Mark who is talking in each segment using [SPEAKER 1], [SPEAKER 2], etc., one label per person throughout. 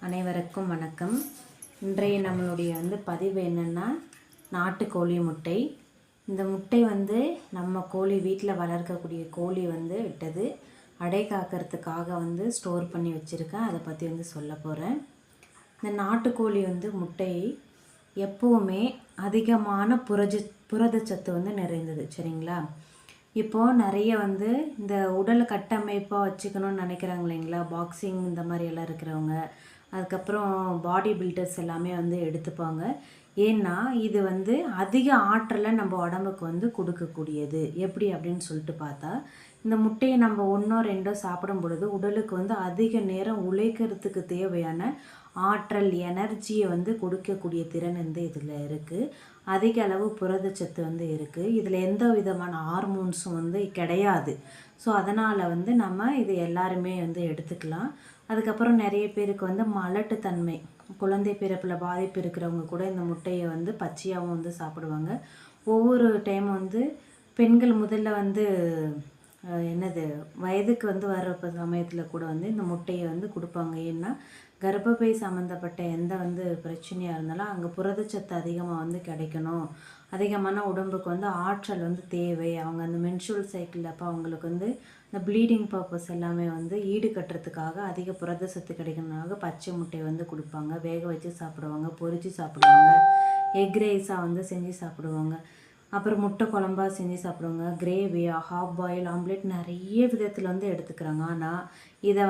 [SPEAKER 1] அனைவருக்கும் வணக்கம். இன்றைய நம்மளுடைய பதிவு என்னென்னா, நாட்டுக்கோழி முட்டை. இந்த முட்டை நம்ம கோழி வீட்டில் வளர்க்கக்கூடிய கோழி விட்டது. அடை காக்கிறதுக்காக ஸ்டோர் பண்ணி வச்சுருக்கேன். அதை பற்றி சொல்ல போகிறேன். இந்த நாட்டுக்கோழி முட்டை எப்போவுமே அதிகமான புரதச்சத்து நிறைந்தது. சரிங்களா? இப்போது நிறைய இந்த உடல் கட்டமைப்பாக வச்சுக்கணும்னு நினைக்கிறாங்க இல்லைங்களா, பாக்ஸிங் இந்த மாதிரி எல்லாம் இருக்கிறவங்க, அதுக்கப்புறம் பாடி பில்டர்ஸ் எல்லாமே எடுத்துப்பாங்க. ஏன்னா இது அதிக ஆற்றலை நம்ம உடம்புக்கு கொடுக்கக்கூடியது. எப்படி அப்படின்னு சொல்லிட்டு பார்த்தா, இந்த முட்டையை நம்ம ஒன்றோ ரெண்டோ சாப்பிடும் பொழுது உடலுக்கு அதிக நேரம் உழைக்கிறதுக்கு தேவையான ஆற்றல், எனர்ஜியை கொடுக்கக்கூடிய திறன் இதில் இருக்குது. அதிக அளவு புரதச்சத்து இருக்குது. இதில் எந்த விதமான ஹார்மோன்ஸும் கிடையாது. ஸோ அதனால் நம்ம இது எல்லாருமே எடுத்துக்கலாம். அதுக்கப்புறம் நிறைய பேருக்கு மலட்டுத்தன்மை, குழந்தை பிறப்பில் பாதிப்பு இருக்கிறவங்க கூட இந்த முட்டையை பச்சையாகவும் சாப்பிடுவாங்க. ஒவ்வொரு டைம் பெண்கள் முதல்ல என்னது வயதுக்கு வர்ற சமயத்தில் கூட இந்த முட்டையை கொடுப்பாங்க. ஏன்னா கர்ப்பப்பை சம்மந்தப்பட்ட எந்த பிரச்சனையாக இருந்தாலும் அங்கே புரதச்சத்து அதிகமாக கிடைக்கணும். அதிகமான உடம்புக்கு ஆற்றல் தேவை. அவங்க அந்த மென்சுரல் சைக்கிள் அப்போ அவங்களுக்கு இந்த ப்ளீடிங் பர்பஸ் எல்லாமே ஈடு கட்டுறதுக்காக அதிக புரதச்சத்து கிடைக்கிறதுனால பச்சை முட்டையை கொடுப்பாங்க. வேக வச்சு சாப்பிடுவாங்க, பொரித்து சாப்பிடுவாங்க, எக் ரைஸாக செஞ்சு சாப்பிடுவாங்க, அப்புறம் முட்டை குழம்பா செஞ்சு சாப்பிடுவாங்க, கிரேவியா, ஹாஃப் பாயில், ஆம்லேட் நிறைய விதத்தில் எடுத்துக்கிறாங்க. ஆனால் இதை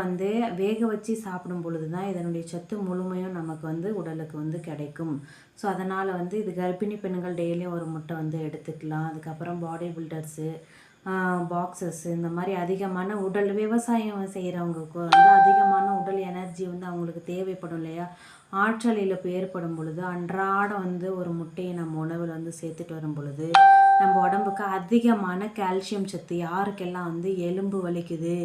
[SPEAKER 1] வேக வச்சு சாப்பிடும் பொழுது தான் இதனுடைய சத்து முழுமையும் நமக்கு உடலுக்கு கிடைக்கும். ஸோ அதனால் இது கர்ப்பிணி பெண்கள் டெய்லியும் ஒரு முட்டை எடுத்துக்கலாம். அதுக்கப்புறம் பாடி பில்டர்ஸு, பாக்ஸஸ், இந்த மாதிரி அதிகமான உடல் விவசாயம் செய்கிறவங்களுக்கு அதிகமான உடல் எனர்ஜி அவங்களுக்கு தேவைப்படும் இல்லையா, ஆற்றல் இழப்பு ஏற்படும் பொழுது அன்றாடம் ஒரு முட்டையை நம்ம உணவில் சேர்த்துட்டு வரும் பொழுது நம்ம உடம்புக்கு அதிகமான கால்சியம் சத்து, யாருக்கெல்லாம் எலும்பு வலிக்குது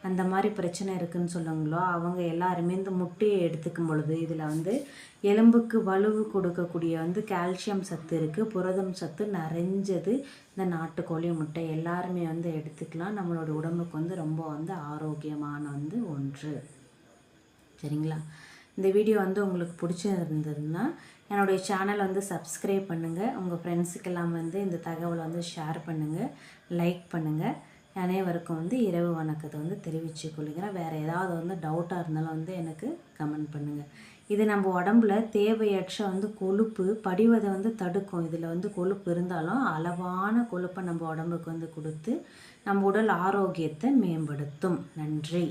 [SPEAKER 1] அந்த மாதிரி பிரச்சனை இருக்குதுன்னு சொல்லுங்களோ அவங்க எல்லாருமே இந்த முட்டையை எடுத்துக்கும் பொழுது இதில் எலும்புக்கு வலுவு கொடுக்கக்கூடிய கால்சியம் சத்து இருக்குது, புரதம் சத்து நிறைஞ்சது இந்த நாட்டுக்கோழி முட்டை. எல்லாருமே எடுத்துக்கலாம். நம்மளோட உடம்புக்கு ரொம்ப ஆரோக்கியமான ஒன்று. சரிங்களா? இந்த வீடியோ உங்களுக்கு பிடிச்சிருந்ததுன்னா என்னுடைய சேனல் சப்ஸ்கிரைப் பண்ணுங்கள். உங்கள் ஃப்ரெண்ட்ஸுக்கெல்லாம் இந்த தகவலை ஷேர் பண்ணுங்கள், லைக் பண்ணுங்கள். அனைவருக்கும் இரவு வணக்கத்தை தெரிவித்து கொள்கிறேன். வேறு ஏதாவது டவுட்டாக இருந்தாலும் எனக்கு கமெண்ட் பண்ணுங்கள். இது நம்ம உடம்புல தேவையற்ற கொழுப்பு படிவதை தடுக்கும். இதில் கொழுப்பு இருந்தாலும் அளவான கொழுப்பை நம்ம உடம்புக்கு கொடுத்து நம்ம உடல் ஆரோக்கியத்தை மேம்படுத்தும். நன்றி.